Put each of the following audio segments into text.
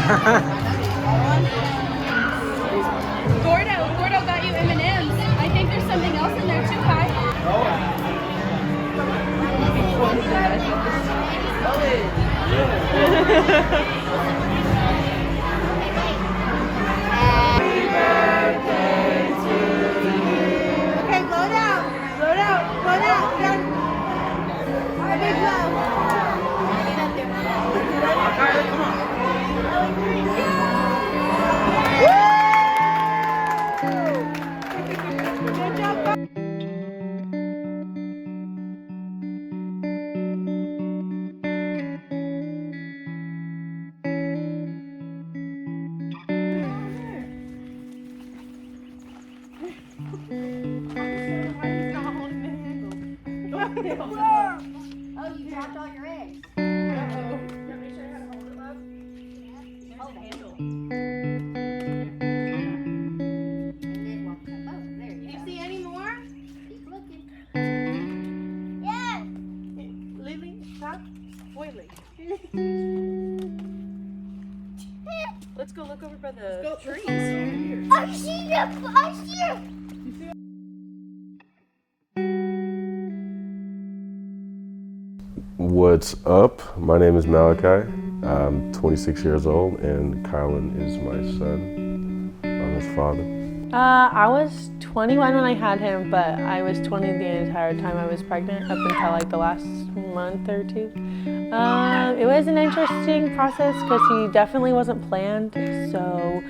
Gordo got you M&Ms. I think there's something else in there too, Kai. Okay, blow it out. Blow it out. Blow it out. Done. A big blow. Good job. Oh, you dropped all your eggs. Hold the handle. And it won't come over. There you go. See any more? Keep looking. Yes. Lily, stop. Boiling. Let's go look over by the trees. I see you. I see you. What's up? My name is Malachi. I'm 26 years old, and Kylan is my son. I'm his father. I was 21 when I had him, but I was 20 the entire time I was pregnant up until like the last month or two. It was an interesting process because he definitely wasn't planned. So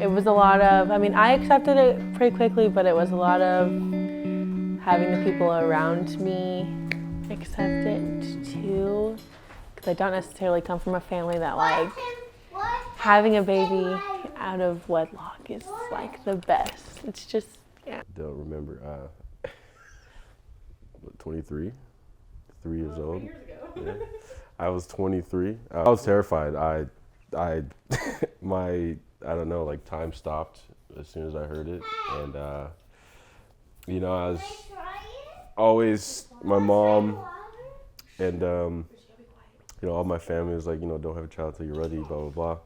it was a lot of, I accepted it pretty quickly, but it was a lot of having the people around me accept it too. Because I don't necessarily come from a family that like having a baby out of wedlock is like the best. It's just, yeah. Don't remember. 23, 3 years old. 3 years ago. Yeah. I was 23. I was terrified. I don't know, like time stopped as soon as I heard it, and I was always my mom and all my family was like, don't have a child till you're ready, blah blah blah.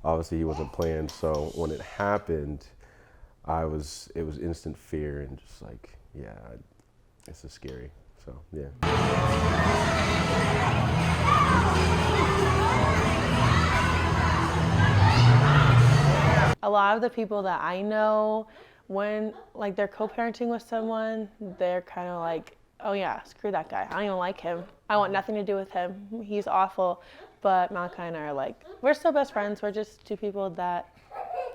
Obviously he wasn't planned, so when it happened, it was instant fear and just like, yeah, it's just scary. So yeah. A lot of the people that I know, when like they're co-parenting with someone, they're kind of like, oh yeah, screw that guy. I don't even like him. I want nothing to do with him. He's awful. But Malachi and I are like, we're still best friends. We're just two people that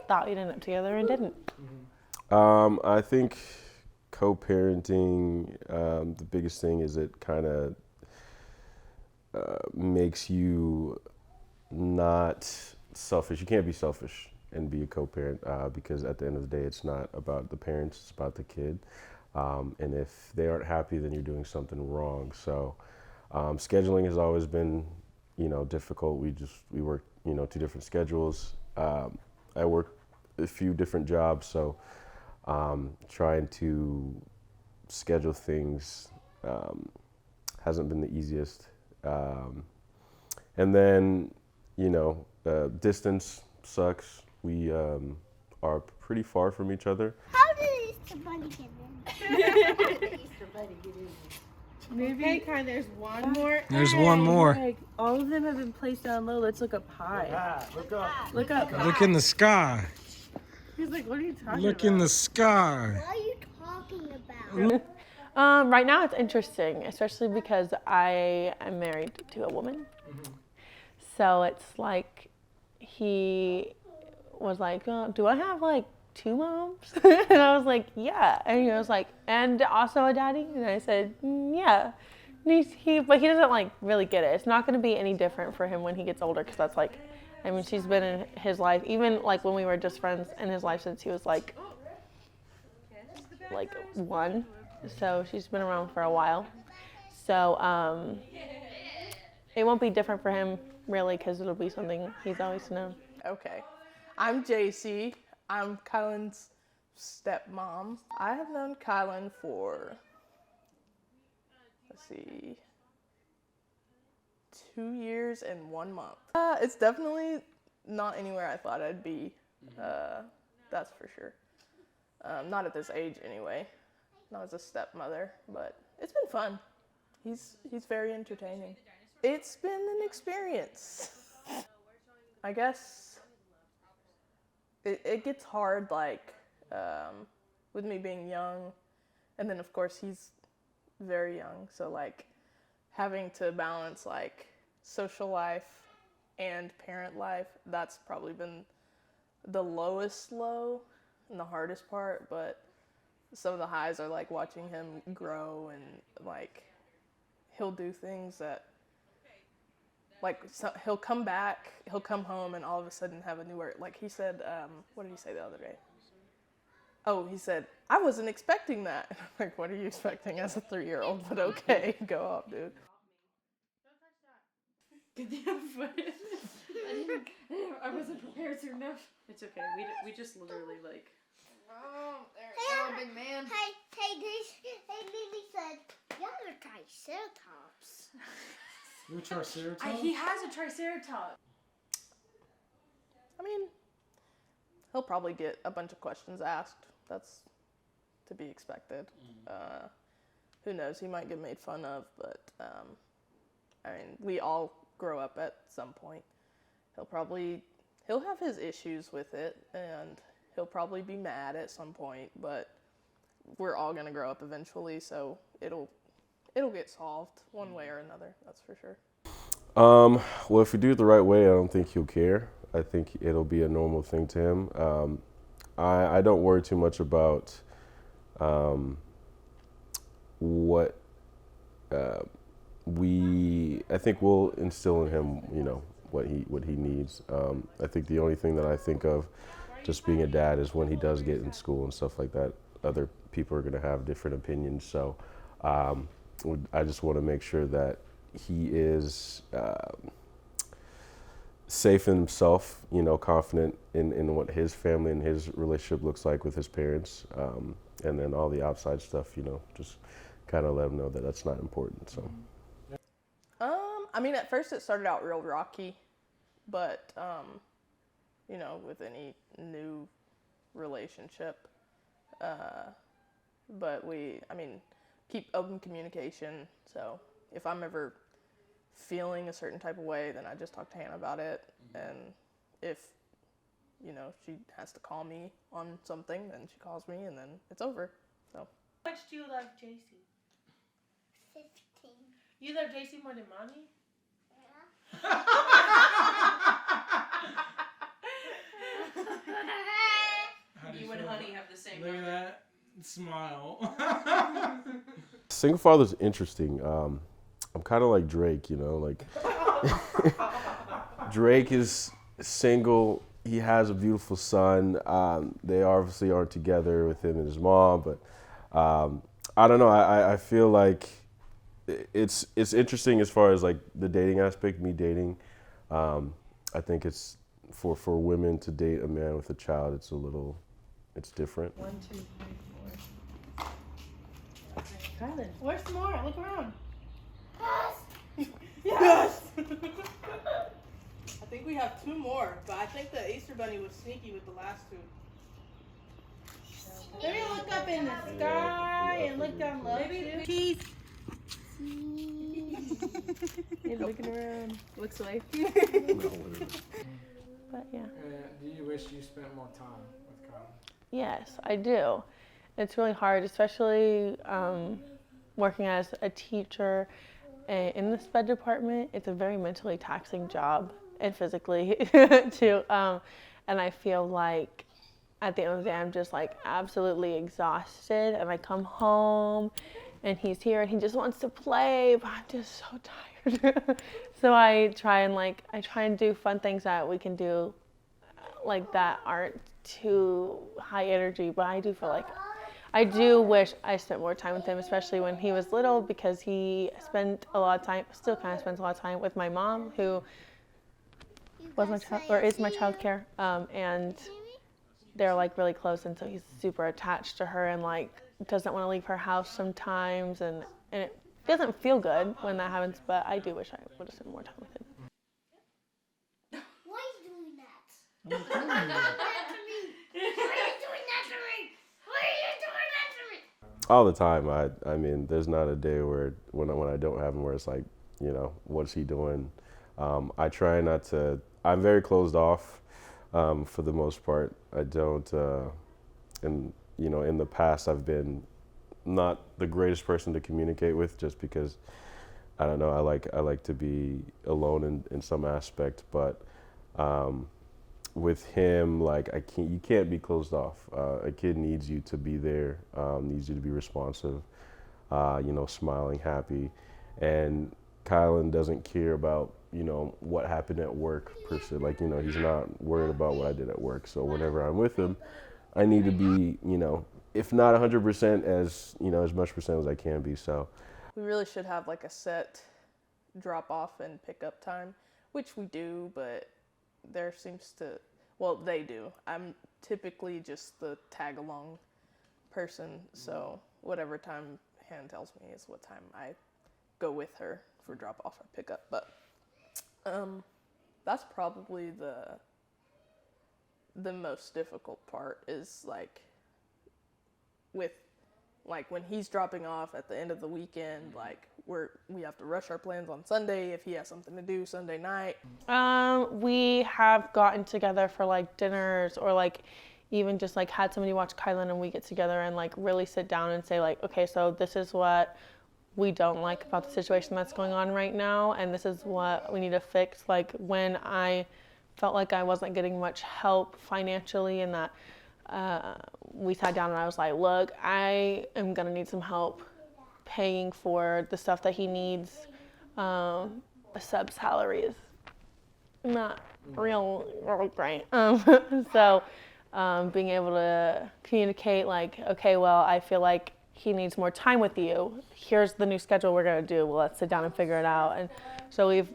thought we'd end up together and didn't. I think co-parenting, the biggest thing is it kind of makes you not selfish. You can't be selfish and be a co-parent because at the end of the day, it's not about the parents, it's about the kid. And if they aren't happy, then you're doing something wrong. So scheduling has always been, difficult. We work, two different schedules. I work a few different jobs, so trying to schedule things hasn't been the easiest. And then, distance sucks. We are pretty far from each other. How did Easter Bunny get in? Easter Bunny get in? Maybe. Hey, Kai, there's one more. There's one more. Egg. All of them have been placed down low. Let's look up high. Look up. Look up. Look in the sky. He's like, what are you talking Look about? in the sky. What are you talking about? Right now it's interesting, especially because I am married to a woman. So it's like, he was like, do I have like 2 moms? And I was like, yeah. And he was like, and also a daddy? And I said, yeah. And but he doesn't like really get it. It's not going to be any different for him when he gets older, because that's like, she's been in his life, even like when we were just friends, in his life since he was like 1. So she's been around for a while. So it won't be different for him really, because it'll be something he's always known. Okay, I'm JC. I'm Kylan's stepmom. I have known Kylan for, let's see, 2 years and 1 month. It's definitely not anywhere I thought I'd be. That's for sure. Not at this age anyway. Not as a stepmother, but it's been fun. He's very entertaining. It's been an experience. I guess it gets hard, like, with me being young, and then of course he's very young, so like having to balance like social life and parent life, that's probably been the lowest low and the hardest part, but some of the highs are like watching him grow, and like he'll do things that like, so he'll come back, he'll come home and all of a sudden have a new word. Like he said, what did he say the other day? Oh, he said, I wasn't expecting that. And I'm like, what are you expecting as a 3-year-old? But okay, go off, dude. I wasn't prepared to enough. It's okay. We just literally like. Oh, Hey, big man. Hey, Lily said, y'all are triceratops. You a triceratops? He has a triceratops. I mean, he'll probably get a bunch of questions asked. That's to be expected. Who knows? He might get made fun of, but I mean, we all grow up at some point. He'll have his issues with it, and he'll probably be mad at some point, but we're all gonna grow up eventually, so it'll get solved one way or another. That's for sure. Well, if we do it the right way, I don't think he'll care. I think it'll be a normal thing to him. I don't worry too much about what I think we'll instill in him, you know, what he needs. I think the only thing that I think of just being a dad is when he does get in school and stuff like that, other people are going to have different opinions. So I just want to make sure that he is safe in himself, you know, confident in what his family and his relationship looks like with his parents. And then all the outside stuff, you know, just kind of let him know that that's not important. So. I mean, at first it started out real rocky, but, you know, with any new relationship, but keep open communication. So if I'm ever feeling a certain type of way, then I just talk to Hannah about it. And if, you know, she has to call me on something, then she calls me, and then it's over. So. How much do you love JC? 15. You love JC more than mommy? You and Honey have the same. Look at that smile. Single father's interesting. I'm kind of like Drake, you know, like Drake is single. He has a beautiful son. They obviously aren't together with him and his mom, but I don't know. I feel like it's interesting as far as like the dating aspect, me dating. I think it's for women to date a man with a child, it's different. 1, 2, 3, 4. Kylan, where's some more? Look around. Yes! I think we have 2 more, but I think the Easter Bunny was sneaky with the last 2. Maybe look up in the sky and look down low. Maybe. Cheese. He's looking around, looks away. But yeah. Do you wish you spent more time with Kyle? Yes, I do. It's really hard, especially working as a teacher in the SPED department. It's a very mentally taxing job and physically too. And I feel like at the end of the day, I'm just like absolutely exhausted, and I come home and he's here and he just wants to play, but I'm just so tired. So I try and do fun things that we can do like that aren't too high energy, but I do feel like I do wish I spent more time with him, especially when he was little, because he spent a lot of time, still kind of spends a lot of time with my mom, who was my child, or is my childcare, and they're like really close, and so he's super attached to her and like doesn't want to leave her house sometimes, and it It doesn't feel good when that happens, but I do wish I would have spent more time with him. Why are you doing that? Why are you doing that to me? Why are you doing that to me? Why are you doing that to me? All the time. I mean, there's not a day where when I don't have him where it's like, you know, what's he doing? I try not to. I'm very closed off for the most part. I don't. And you know, in the past, I've been not the greatest person to communicate with, just because I don't know. I like to be alone in some aspect, but with him, like you can't be closed off. A kid needs you to be there, needs you to be responsive, you know, smiling, happy, and Kylan doesn't care about, you know, what happened at work per se. Like, you know, he's not worried about what I did at work. So whenever I'm with him, I need to be, you know, if not 100%, as, you know, as much percent as I can be. So We really should have like a set drop off and pick up time, which we do, but there seems to, well, they do. I'm typically just the tag along person, so whatever time Han tells me is what time I go with her for drop off or pick up. But that's probably the most difficult part, is like with like when he's dropping off at the end of the weekend, like we have to rush our plans on Sunday if he has something to do Sunday night. We have gotten together for like dinners, or like even just like had somebody watch Kylan and we get together and like really sit down and say like, okay, so this is what we don't like about the situation that's going on right now, and this is what we need to fix. Like when I felt like I wasn't getting much help financially, and that we sat down and I was like, look, I am gonna need some help paying for the stuff that he needs. The sub salary is not real great. So being able to communicate like, okay, well, I feel like he needs more time with you. Here's the new schedule we're gonna do. Well, let's sit down and figure it out. And so we've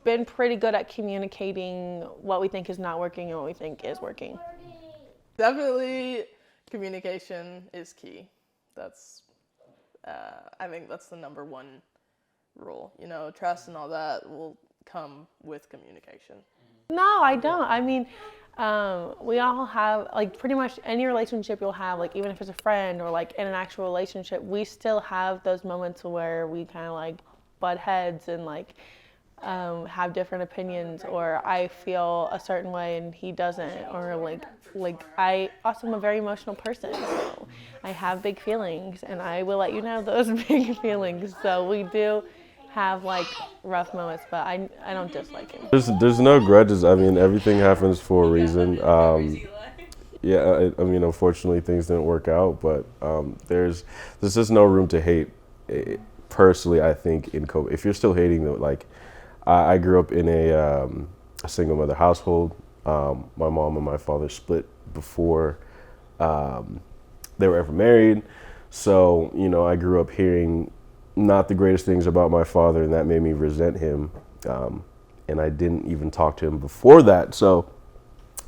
been pretty good at communicating what we think is not working and what we think is working. Definitely communication is key. That's, I think that's the number one rule. You know, trust and all that will come with communication. No, I don't. I mean, we all have, like, pretty much any relationship you'll have, like, even if it's a friend or, like, in an actual relationship, we still have those moments where we kind of, like, butt heads and, like, have different opinions, or I feel a certain way and he doesn't, or, like I also am a very emotional person, so I have big feelings, and I will let you know those big feelings. So we do have, like, rough moments, but I don't dislike him. There's no grudges. I mean, everything happens for a reason. Yeah, I mean, unfortunately, things didn't work out, but there's just no room to hate. Personally, I think in COVID, if you're still hating, though, like I grew up in a single mother household. My mom and my father split before they were ever married, so you know, I grew up hearing not the greatest things about my father, and that made me resent him. And I didn't even talk to him before that, so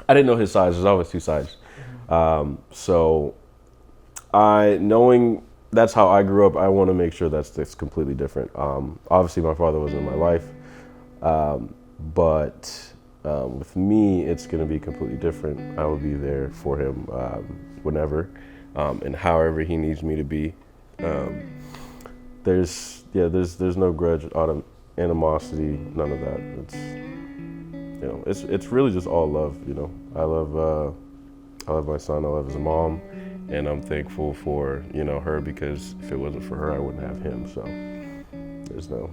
I didn't know his sides. There's always two sides. So knowing that's how I grew up, I want to make sure that's completely different. Obviously, my father wasn't in my life, but with me, it's going to be completely different. I will be there for him whenever and however he needs me to be. There's no grudge, animosity, none of that. It's, you know, it's really just all love. You know, I love my son. I love his mom, and I'm thankful for, you know, her, because if it wasn't for her, I wouldn't have him. So there's no